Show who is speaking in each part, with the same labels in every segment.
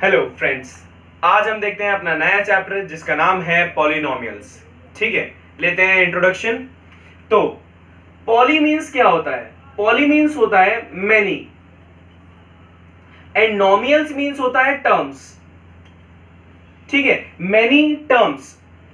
Speaker 1: Hello friends, आज हम देखते हैं अपना नया चैप्टर जिसका नाम है पॉलिनोमियल्स। ठीक है, लेते हैं इंट्रोडक्शन। तो पॉली मीन्स क्या होता है? पॉली मीन्स होता है मैनी एंड नोमियल्स मीन्स होता है टर्म्स। ठीक है, मैनी टर्म्स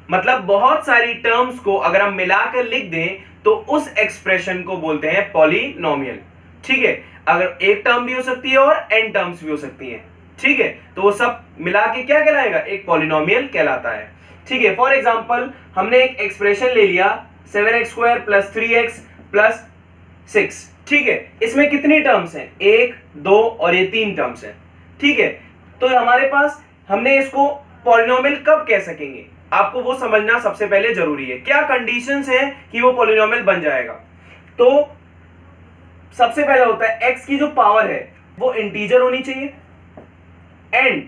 Speaker 1: मतलब बहुत सारी टर्म्स को अगर हम मिलाकर लिख दें तो उस एक्सप्रेशन को बोलते हैं पॉलिनोमियल। ठीक है, अगर एक टर्म भी हो सकती है और एन टर्म्स भी हो सकती हैं। ठीक है, तो वो सब मिला के क्या कहलाएगा? एक पॉलिनोमियल कहलाता है। ठीक है, फॉर एग्जांपल हमने एक एक्सप्रेशन ले लिया 7x² + 3x + 6। ठीक है, इसमें कितनी टर्म्स हैं? 1, 2 और ये 3 टर्म्स हैं। ठीक है, तो हमारे पास हमने इसको पॉलिनोमियल कब कह सकेंगे, आपको वो समझना सबसे पहले जरूरी है। क्या कंडीशंस हैं कि वो पॉलिनोमियल बन जाएगा? तो सबसे पहले होता है x की जो पावर है वो इंटीजर होनी चाहिए एंड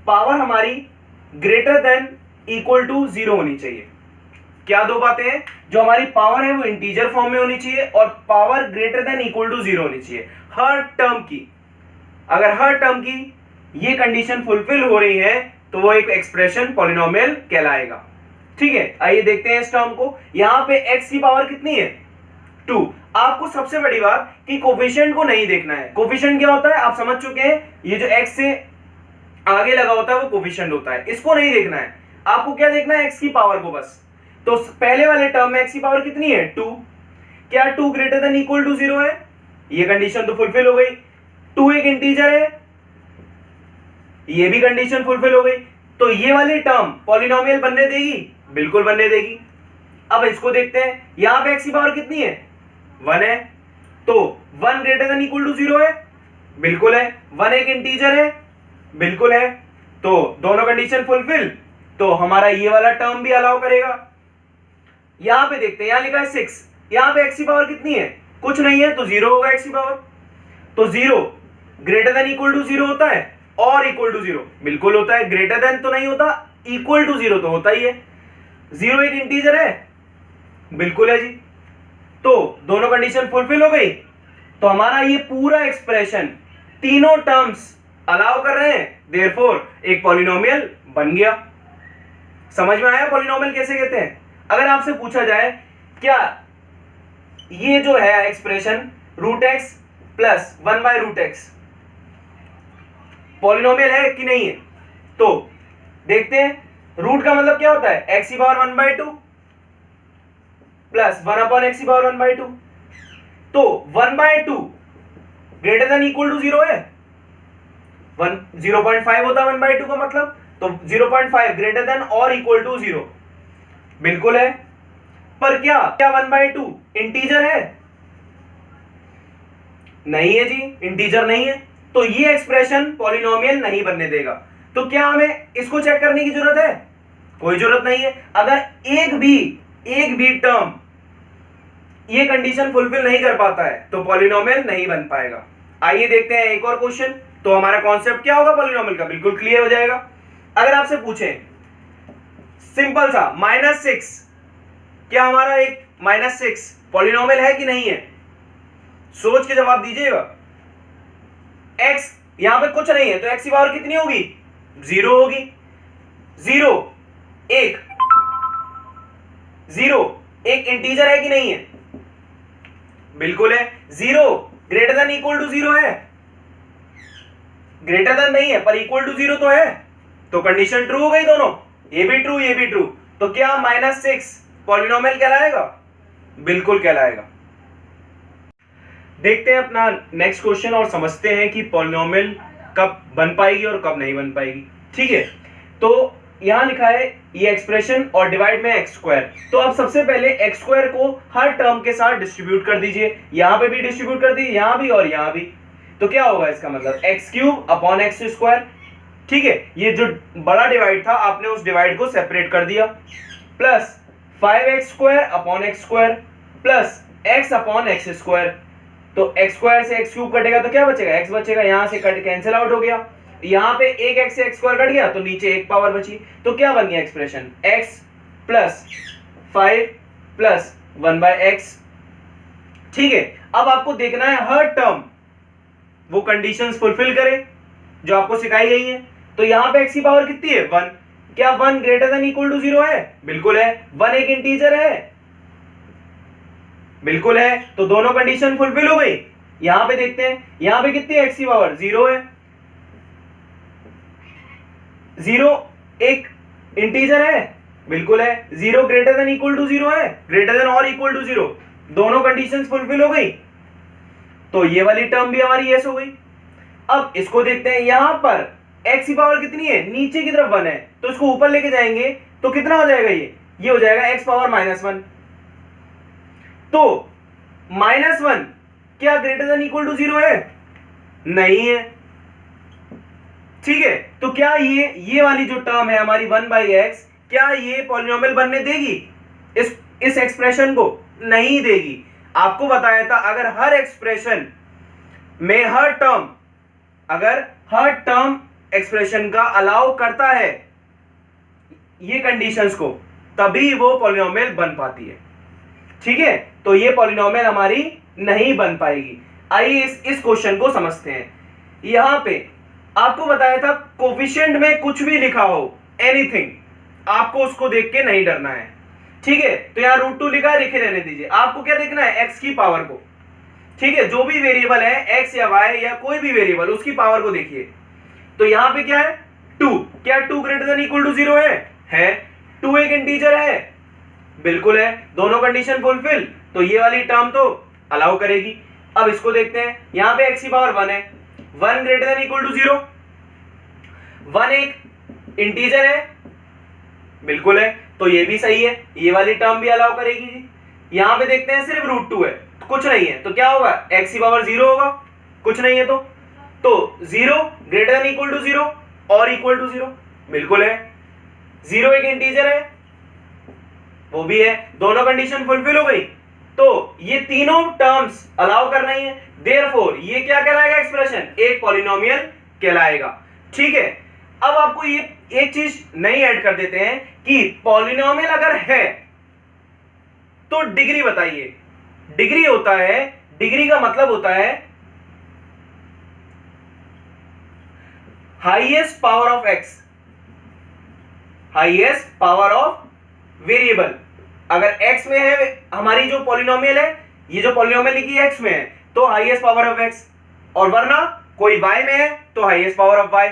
Speaker 1: पावर हमारी ग्रेटर देन इक्वल टू 0 होनी चाहिए। क्या दो बातें हैं? जो हमारी पावर है वो इंटीजर फॉर्म में होनी चाहिए और power greater than equal to 0 होनी चाहिए हर टर्म की। अगर हर टर्म की ये कंडीशन फुलफिल हो रही है तो वो एक एक्सप्रेशन पॉलिनोमियल कहलाएगा। ठीक है, आइए देखते हैं इस टर्म को। यहां पे x की पावर कितनी है? 2। आपको सबसे बड़ी बात कि कोफिशिएंट को नहीं देखना है। कोफिशिएंट क्या होता है आप समझ चुके हैं, ये जो x से आगे लगा होता है वो कोफिशिएंट होता है, इसको नहीं देखना है। आपको क्या देखना है? x की पावर को बस। तो पहले वाले टर्म में x की पावर कितनी है? 2। क्या 2 ग्रेटर देन इक्वल टू 0 है? ये कंडीशन तो फुलफिल हो गई। 2 एक इंटीजर है, ये भी कंडीशन फुलफिल हो गई। तो ये वाली टर्म पॉलिनोमियल बनने देगी? बिल्कुल बनने देगी। अब इसको देखते हैं, यहां पे x की पावर कितनी है? 1 है। तो 1 ग्रेटर देन इक्वल टू 0 है? बिल्कुल है। 1 एक इंटीजर है? बिल्कुल है। तो दोनों कंडीशन फुलफिल, तो हमारा ये वाला टर्म भी अलाउ करेगा। यहां पे देखते हैं, यहां लिखा है 6, यहां पे x की पावर कितनी है? कुछ नहीं है, तो 0 होगा x की पावर। तो 0 ग्रेटर देन इक्वल टू 0 होता है और इक्वल टू 0 बिल्कुल होता है। ग्रेटर देन तो नहीं होता, इक्वल टू 0 तो होता ही है। 0 एक इंटीजर है? बिल्कुल है जी। तो दोनों कंडीशन फुलफिल हो गई, तो हमारा ये पूरा एक्सप्रेशन तीनों टर्म्स अलाउ कर रहे हैं, देयरफॉर एक पॉलिनोमियल बन गया। समझ में आया पॉलिनोमियल कैसे कहते हैं? अगर आपसे पूछा जाए क्या ये जो है एक्सप्रेशन √x + 1/√x पॉलिनोमियल है कि नहीं है, तो देखते हैं। रूट का मतलब क्या होता है? x की पावर 1/2 प्लस 1/x की पावर 1/2। तो 1/2 ग्रेटर देन इक्वल टू 0 है? 0.5 होता है 1/2 का मतलब, तो 0.5 ग्रेटर देन और इक्वल टू 0 बिल्कुल है। पर क्या 1/2 इंटीजर है? नहीं है जी, इंटीजर नहीं है, तो ये एक्सप्रेशन पॉलिनोमियल नहीं बनने देगा। तो क्या हमें इसको चेक करने की जरूरत है? कोई जरूरत नहीं है। अगर एक भी टर्म ये कंडीशन फुलफिल नहीं कर पाता है तो पॉलिनोमियल नहीं बन पाएगा। आइए देखते हैं एक और क्वेश्चन, तो हमारा कॉन्सेप्ट क्या होगा पॉलिनोमियल का बिल्कुल क्लियर हो जाएगा। अगर आपसे पूछे सिंपल सा -6, क्या हमारा एक -6 पॉलिनोमियल है कि नहीं है? सोच के जवाब दीजिएगा। x यहां पे कुछ नहीं है, तो x की पावर कितनी होगी? 0 होगी। 0 एक इंटीजर है कि नहीं है? बिल्कुल है। 0 ग्रेटर देन इक्वल टू 0 है? ग्रेटर देन नहीं है पर इक्वल टू 0 तो है, तो कंडीशन ट्रू हो गई दोनों, ये भी ट्रू ये भी ट्रू। तो क्या -6 पॉलिनोमियल कहलाएगा? बिल्कुल कहलाएगा। देखते हैं अपना नेक्स्ट क्वेश्चन और समझते हैं कि पॉलिनोमियल कब बन पाएगी और कब नहीं बन पाएगी। ठीक है, तो यहां लिखा है ये एक्सप्रेशन और डिवाइड में x²। तो अब सबसे पहले x² को हर टर्म के साथ डिस्ट्रीब्यूट कर दीजिए। यहां पे भी डिस्ट्रीब्यूट कर दीजिए, यहां भी और यहां भी। तो क्या होगा इसका मतलब? x³ / x²। ठीक है, ये जो बड़ा डिवाइड था आपने उस डिवाइड को सेपरेट कर दिया, plus 5x² / x² plus x/x²। तो x² से x³ कटेगा तो क्या बचेगा? x बचेगा, यहां से कट कैंसिल आउट हो गया। यहां पे एक x से x² कट गया तो नीचे एक पावर बची। तो क्या बन गया एक्सप्रेशन? x + 5 + 1/x। ठीक है, अब आपको देखना है हर टर्म वो कंडीशंस फुलफिल करे। जो आपको सिखाई गई है। तो यहां पे x की पावर कितनी है 1। क्या 1 ग्रेटर देन इक्वल टू 0 है? बिल्कुल है। 1 एक इंटीजर है, बिल्कुल है। तो दोनों कंडीशन फुलफिल हो गई। यहां पे देखते हैं, यहां पे कितनी है x की पावर 0 है। 0 एक इंटीजर है, बिल्कुल है। 0 ग्रेटर देन इक्वल टू 0 है, ग्रेटर देन और इक्वल टू 0, दोनों कंडीशंस फुलफिल हो गई। तो ये वाली टर्म भी हमारी यस हो गई। अब इसको देखते हैं, यहां पर x की पावर कितनी है, नीचे की तरफ 1 है, तो इसको ऊपर लेके जाएंगे तो कितना हो जाएगा, ये हो जाएगा x पावर -1। तो -1 क्या ग्रेटर देन इक्वल टू 0 है? नहीं है। ठीक है, तो क्या ये वाली जो टर्म है हमारी 1/x, क्या ये पॉलिनोमियल बनने देगी इस एक्सप्रेशन को? नहीं देगी। आपको बताया था अगर हर एक्सप्रेशन में अगर हर टर्म एक्सप्रेशन का अलाउ करता है ये कंडीशंस को, तभी वो पॉलिनोमियल बन पाती है। ठीक है, तो ये पॉलिनोमियल हमारी नहीं बन पाएगी। आइए इस क्वेश्चन को समझते हैं। यहां पे आपको बताया था कोफिशिएंट में कुछ भी लिखा हो, एनीथिंग, आपको उसको देख के नहीं डरना है। ठीक है, तो यहां √2 लिखा है, लिखे रहने दीजिए। आपको क्या देखना है, x की पावर को। ठीक है, जो भी वेरिएबल है x या y या कोई भी वेरिएबल, उसकी पावर को देखिए। तो यहां पे क्या है 2, क्या 2 ग्रेटर देन इक्वल टू 0 है? 2 एक इंटीजर है, बिल्कुल है। दोनों कंडीशन फुलफिल, तो ये वाली टर्म तो अलाउ करेगी। अब इसको देखते हैं, यहां पे x की पावर 1 है, 1 ग्रेटर देन इक्वल टू 0, 1 एक इंटीजर है, बिल्कुल है। तो ये भी सही है, ये वाली टर्म भी अलाउ करेगी जी। यहां पे देखते हैं सिर्फ √2 है, कुछ नहीं है, तो क्या होगा, x की पावर 0 होगा, कुछ नहीं है तो 0 ग्रेटर देन इक्वल टू 0 और इक्वल टू 0, बिल्कुल है। 0 एक इंटीजर है, वो भी है, दोनों कंडीशन फुलफिल हो गई। तो ये तीनों टर्म्स अलाउ कर रही हैं, देयरफॉर ये क्या कहलाएगा, एक्सप्रेशन एक पॉलिनोमियल कहलाएगा। ठीक है, अब आपको ये एक चीज नई ऐड कर देते हैं कि पॉलिनोमियल अगर है तो डिग्री बताइए। डिग्री होता है, डिग्री का मतलब होता है highest power of x, highest power of variable. अगर x में है हमारी जो पॉलिनोमियल है, ये जो पॉलिनोमियल लिखी है x में है, तो हाईएस्ट पावर ऑफ x, और वरना कोई y में है तो highest power of y।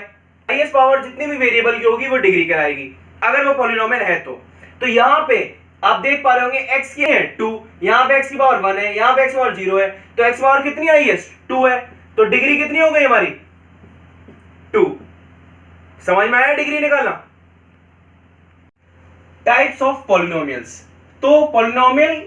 Speaker 1: Highest power जितनी भी वेरिएबल की होगी वो डिग्री कहलाएगी, अगर वो पॉलिनोमियल है तो यहां पे आप देख पा रहे होंगे x की है 2, यहां पे x की पावर 1 है, यहां पे x की पावर 0 है, तो x पावर कितनी हाईएस्ट 2 है, तो डिग्री कितनी हो गई हमारी 2। समझ में आया डिग्री निकालना। टाइप्स ऑफ पॉलिनोमियल्स, तो पॉलिनोमियल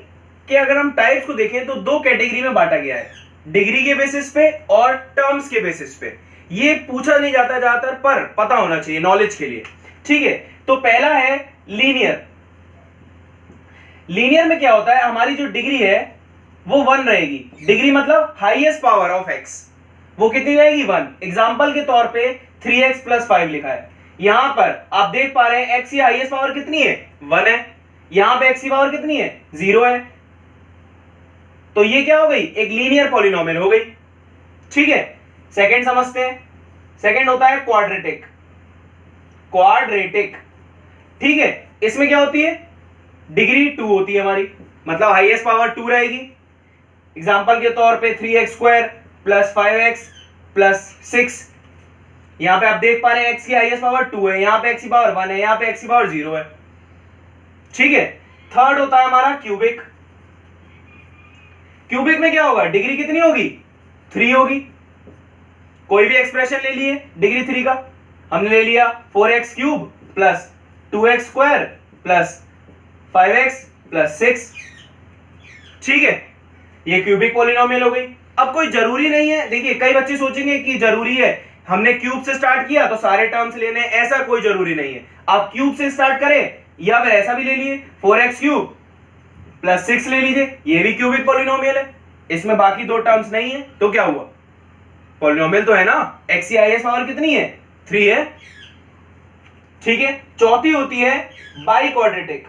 Speaker 1: के अगर हम टाइप्स को देखें तो दो कैटेगरी में बांटा गया है, डिग्री के बेसिस पे और टर्म्स के बेसिस पे। ये पूछा नहीं जाता ज्यादातर, पर पता होना चाहिए नॉलेज के लिए। ठीक है, तो पहला है लीनियर। लीनियर में क्या होता है, हमारी जो डिग्री है वो 1 रहेगी। डिग्री मतलब हाईएस्ट पावर ऑफ x, वो कितनी रहेगी 1। एग्जांपल के तौर पे 3x + 5 लिखा है, यहां पर आप देख पा रहे हैं x की हाईएस्ट पावर कितनी है 1 है, यहां पे x की पावर कितनी है 0 है, तो ये क्या हो गई, एक लीनियर पॉलिनोमियल हो गई। ठीक है, सेकंड समझते हैं। सेकंड होता है क्वाड्रेटिक। क्वाड्रेटिक, ठीक है, इसमें क्या होती है, डिग्री 2 होती है हमारी, मतलब हाईएस्ट पावर 2 रहेगी। एग्जांपल के तौर पे 3x² + 5x + 6, यहां पे आप देख पा रहे हैं x की हाईएस्ट पावर 2 है, यहां पे x की पावर 1 है, यहां पे x की पावर 0 है। ठीक है, थर्ड होता है हमारा क्यूबिक। क्यूबिक में क्या होगा, डिग्री कितनी होगी 3 होगी। कोई भी एक्सप्रेशन ले लिए डिग्री 3 का, हमने ले लिया 4x³ + 2x² + 5x + 6। ठीक है, ये क्यूबिक पॉलिनोमियल हो गई। अब कोई जरूरी नहीं है, देखिए कई बच्चे सोचेंगे कि जरूरी है हमने क्यूब से स्टार्ट किया तो सारे टर्म्स लेने, ऐसा कोई जरूरी नहीं है। आप क्यूब से स्टार्ट करें या फिर ऐसा भी ले लिए 4x³ + 6 ले लीजिए, ये भी क्यूबिक पॉलिनोमियल है, इसमें बाकी दो टर्म्स नहीं है, तो क्या हुआ, पॉलिनोमियल तो है ना। x की हाईएस्ट पावर कितनी है 3 है। ठीक है, चौथी होती है बाइक्वाड्रेटिक,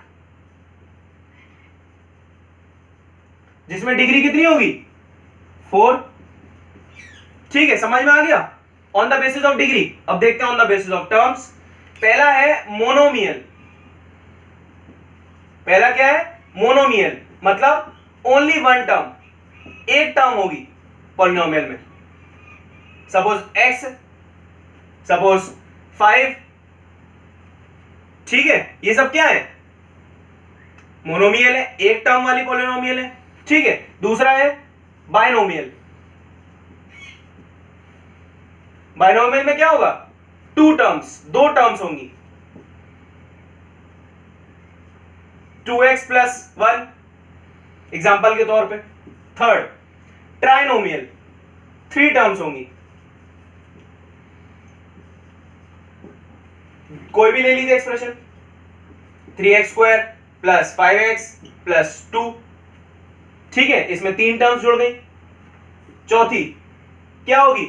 Speaker 1: जिसमें डिग्री कितनी होगी 4। ठीक है, समझ में आ गया। On the basis of degree. अब देखते हैं on the basis of terms. पहला है मोनोमियल। पहला क्या है? मोनोमियल, मतलब ओनली वन टर्म, एक टर्म होगी पॉलिनोमियल में। सपोज x, सपोज 5, ठीक है, ये सब क्या है? मोनोमियल है, एक टर्म वाली पॉलिनोमियल है, ठीक है। दूसरा है बाइनोमियल। बाइनोमियल में क्या होगा? टू टर्म्स, दो टर्म्स होंगी, 2x प्लस 1 एग्जाम्पल के तौर पे। थर्ड ट्राइनोमियल, थ्री टर्म्स होंगी, कोई भी ले लीजिए expression, 3x² plus 5x plus 2, ठीक है, इसमें तीन टर्म्स जुड़ गई। चौथी क्या होगी?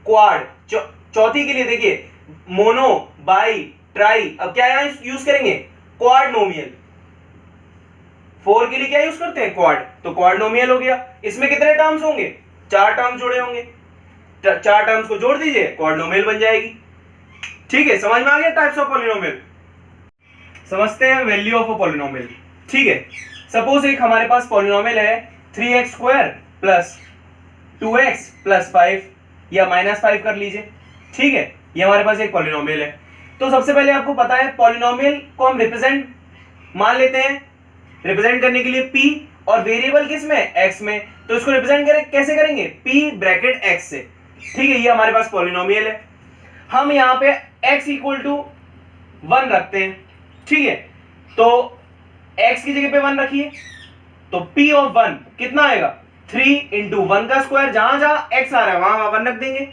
Speaker 1: क्वाड। चौथी के लिए देखिए मोनो, बाई, ट्राई, अब क्या यहां यूज करेंगे? क्वाडनोमियल। 4 के लिए क्या यूज करते हैं? क्वाड, तो क्वाडनोमियल हो गया। इसमें कितने टर्म्स होंगे? 4 टर्म्स जुड़े होंगे, 4 टर्म्स को जोड़ दीजिए, क्वाडनोमियल बन जाएगी, ठीक है। समझ में आ गया टाइप्स ऑफ पॉलिनोमियल। समझते हैं वैल्यू ऑफ अ पॉलिनोमियल, ठीक है। सपोज एक हमारे पास पॉलिनोमियल है 3x² प्लस 2x प्लस 5 या -5 कर लीजिए, ठीक है। ये हमारे पास एक पॉलिनोमियल है। तो सबसे पहले आपको पता है पॉलिनोमियल को हम रिप्रेजेंट मान लेते हैं, रिप्रेजेंट करने के लिए p, और वेरिएबल किस में? x में। तो इसको रिप्रेजेंट कैसे करेंगे? p ब्रैकेट x से, ठीक है। ये हमारे पास पॉलिनोमियल है। हम यहाँ पे x इक्वल टू 1 रखते हैं, ठीक है। तो x की जगह पे 1 रखिए, तो p ऑफ 1 कितना आएगा? 3 इंटू 1 का स्क्वायर, जहां जहां x आ रहा है वहां 1 रख देंगे,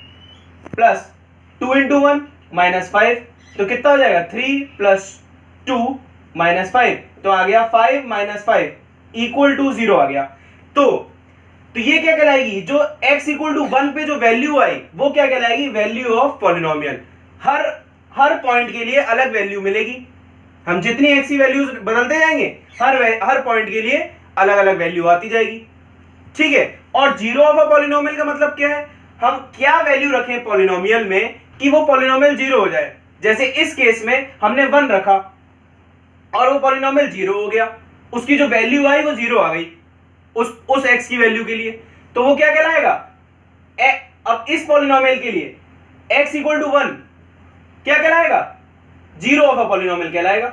Speaker 1: प्लस 2 इंटू 1 -5, तो कितना हो जाएगा? 3 प्लस 2 -5, तो आ गया 5 -5 इक्वल टू 0 आ गया। तो ये क्या कहलाएगी? जो x इक्वल टू 1 पे जो वैल्यू आई वो क्या कहलाएगी? Value of polynomial. हर पॉइंट के लिए अलग वैल्यू मिलेगी। हम जितनी x की वैल्यूज बदलते जाएंगे हर पॉइंट के लिए अलग अलग वैल्यू आती जाएगी, ठीक है। और जीरो ऑफ अ पॉलिनोमियल का मतलब क्या है? हम क्या वैल्यू रखें पॉलिनोमियल में कि वो पॉलिनोमियल जीरो हो जाए। जैसे इस केस में हमने 1 रखा और वो पॉलिनोमियल जीरो हो गया, उसकी जो वैल्यू आई वो जीरो आ गई उस x की वैल्यू के लिए, तो वो क्या कहलाएगा? अब इस पॉलिनोमियल के लिए x इक्वल टू 1 क्या कहलाएगा? जीरो ऑफ अ पॉलिनोमियल कहलाएगा।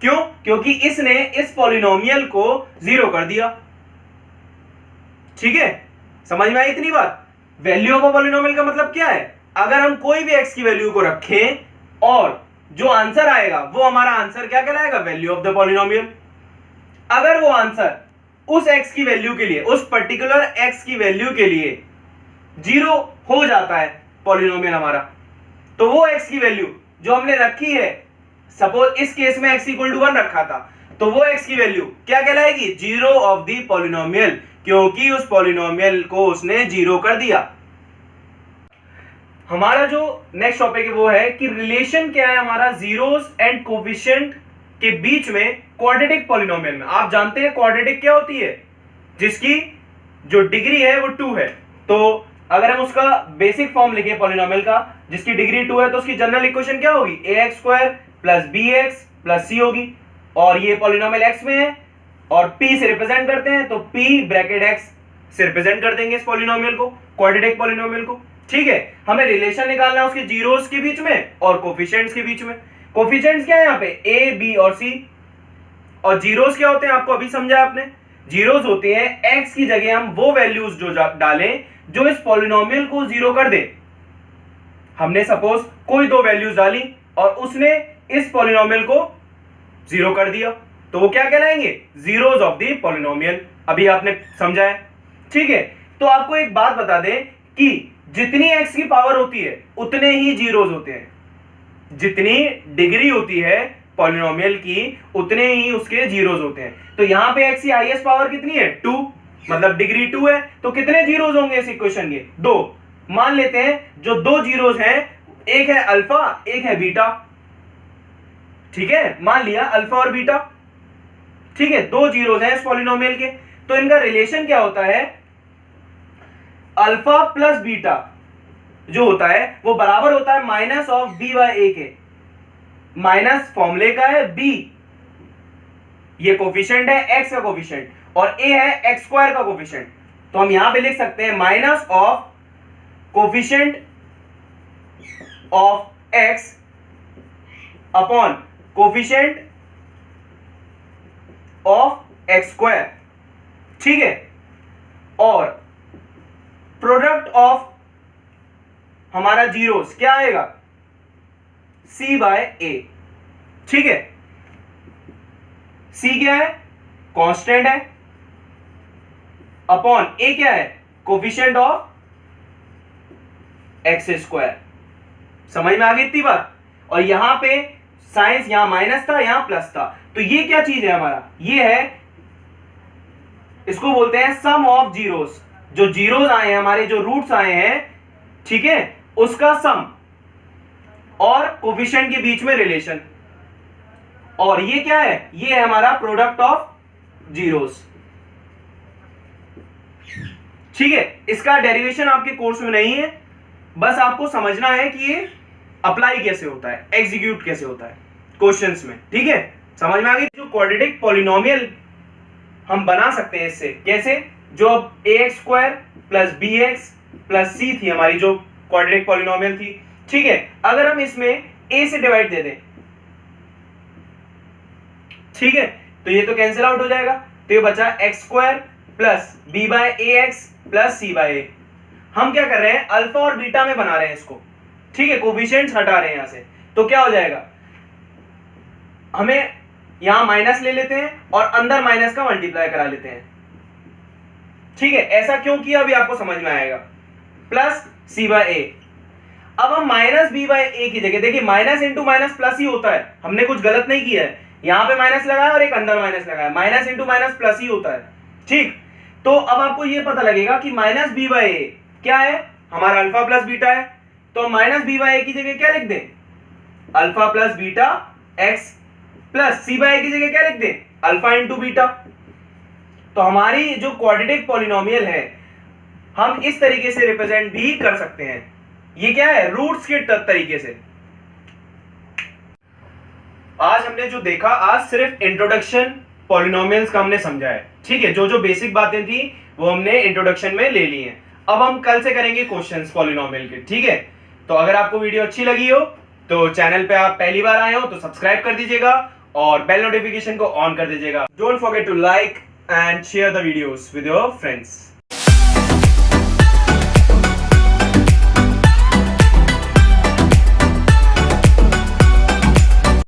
Speaker 1: क्यों? क्योंकि इसने इस पॉलिनोमियल को जीरो कर दिया, ठीक है। समझ में आई इतनी बात? वैल्यू ऑफ अ पॉलिनोमियल का मतलब क्या है? अगर हम कोई भी x की वैल्यू को रखें और जो आंसर आएगा वो हमारा आंसर क्या कहलाएगा? Value of the polynomial. अगर वो आंसर उस x की वैल्यू के लिए, उस पर्टिकुलर x की वैल्यू के लिए जीरो हो जाता है पॉलिनोमियल हमारा, तो वो x की वैल्यू जो हमने रखी है, सपोज इस केस में x इक्वल टू 1 रखा था, तो वो x की वैल्यू क्या कहलाएगी? जीरो ऑफ द पॉलिनोमियल, क्योंकि उस पॉलिनोमियल को उसने जीरो कर दिया। हमारा जो नेक्स्ट टॉपिक है वो है कि रिलेशन क्या है हमारा जीरोस एंड कोफिशिएंट के बीच में क्वाड्रेटिक पॉलिनोमियल में। आप जानते हैं क्वाड्रेटिक क्या होती है? जिसकी जो डिग्री है वो 2 है। तो अगर हम उसका बेसिक फॉर्म लिखें पॉलिनोमियल का जिसकी डिग्री 2 है, तो उसकी जनरल इक्वेशन क्या होगी? ax² plus bx plus c होगी। और ये पॉलिनोमियल x में है और p से रिप्रेजेंट करते हैं, तो p ब्रैकेट x से रिप्रेजेंट कर देंगे इस पॉलिनोमियल को, क्वाड्रेटिक पॉलिनोमियल को, ठीक है। हमें रिलेशन निकालना है उसके जीरोस के बीच में और कोफिशिएंट्स के बीच में। कोफिशिएंट्स क्या है यहाँ पे? a, b और c। और जीरोस क्या होते हैं? आपको अभी समझा आपने। जीरोस होते हैं x की जगह हम वो वैल्यूज जो डालें जो इस पॉलिनोमियल को जीरो कर दे। हमने सपोज कोई दो वैल्यूज डाली और उसने इस पॉलिनोमियल को जीरो कर दिया, तो वो क्या कहलाएंगे? Zeros of the polynomial. अभी आपने समझा है, ठीक है। तो आपको एक बात बता दें कि जितनी x की पावर होती है उतने ही जीरोस होते हैं। जितनी डिग्री होती है पॉलिनोमियल की उतने ही उसके जीरोस होते हैं। तो यहां पे x की हाईएस्ट पावर कितनी है? 2, मतलब डिग्री 2 है, तो कितने जीरोस होंगे इस इक्वेशन के? 2। मान लेते हैं जो दो जीरोस हैं, एक है अल्फा एक है बीटा, ठीक है। मान लिया अल्फा और बीटा, ठीक है, दो जीरोस हैं इस पॉलिनोमियल के। तो इनका रिलेशन क्या होता है? अल्फा प्लस बीटा जो होता है वो बराबर होता है माइनस ऑफ बी बाय ए के। माइनस फॉर्मूले का है बी, ये कोफिशिएंट है एक्स का कोफिशिएंट और ए है एक्स स्क्वायर का कोफिशिएंट। तो हम यहां पे लिख सकते हैं minus of coefficient of x upon coefficient of x square, ठीक है। और प्रोडक्ट ऑफ हमारा जीरोस क्या आएगा, सी बाय ए, ठीक है। सी क्या है, कांस्टेंट है, अपॉन ए क्या है, कोफिशिएंट ऑफ एक्स स्क्वायर। समझ में आ गई इतनी बात। और यहां पे साइंस, यहां माइनस था यहां प्लस था, तो ये क्या चीज है हमारा, ये है, इसको बोलते हैं सम ऑफ जीरोस। जो जीरोस आए हैं हमारे, जो रूट्स आए हैं, ठीक है, उसका सम और कोफिशिएंट के बीच में रिलेशन। और ये क्या है, ये है हमारा प्रोडक्ट ऑफ जीरोस, ठीक है। इसका डेरिवेशन आपके कोर्स में नहीं है, बस आपको समझना है कि ये अप्लाई कैसे होता है, एग्जीक्यूट कैसे होता है क्वेश्चंस में, ठीक है। समझ में आ गई। जो क्वाड्रेटिक पॉलिनोमियल हम बना सकते हैं इससे, कैसे, जो a x square plus b x plus c थी हमारी जो क्वाड्रेटिक पॉलिनोमियल थी, ठीक है। अगर हम इसमें ए से डिवाइड दे दें, ठीक है, तो ये तो कैंसिल आउट हो जाएगा, तो ये बचा x square plus b by a x plus c by a. हम क्या कर रहे हैं, अल्फा और बीटा में बना रहे हैं इसको, ठीक है, कोफिशिएंट्स हटा रहे हैं यहां से। तो क्या हो जाएगा, हमें यहां माइनस ले लेते हैं और अंदर माइनस का मल्टीप्लाई करा लेते हैं, ठीक है। ऐसा क्यों किया अभी आपको समझ में आएगा। प्लस सी बाय ए, अब हम माइनस बी बाय ए की जगह, देखिए माइनस इंटू माइनस प्लस ही होता है, हमने कुछ गलत नहीं किया है। यहां पे माइनस लगाया और एक अंदर माइनस लगाया, माइनस इंटू माइनस प्लस ही होता है, ठीक। तो अब आपको ये पता लगेगा कि माइनस बी बाय ए क्या है, हमारा अल्फा प्लस बीटा है। तो माइनस बी बाय ए की जगह क्या लिख दें, alpha plus beta x, plus c by a की जगह क्या लिख दें, अल्फा इंटू बीटा। तो हमारी जो क्वाड्रेटिक पॉलिनोमियल है, हम इस तरीके से रिप्रेजेंट भी कर सकते हैं। ये क्या है, रूट्स के तरीके से। आज हमने जो देखा, आज सिर्फ इंट्रोडक्शन पॉलिनोमियल्स का हमने समझा है, ठीक है। जो जो बेसिक बातें थी वो हमने इंट्रोडक्शन में ले ली हैं। अब हम कल से करेंगे क्वेश्चंस पॉलिनोमियल के, ठीक है। तो अगर आपको वीडियो अच्छी लगी हो तो चैनल पे आप पहली बार आए हो तो सब्सक्राइब कर दीजिएगा और बेल नोटिफिकेशन को ऑन कर दीजिएगा। Don't forget to like and share the videos with your friends.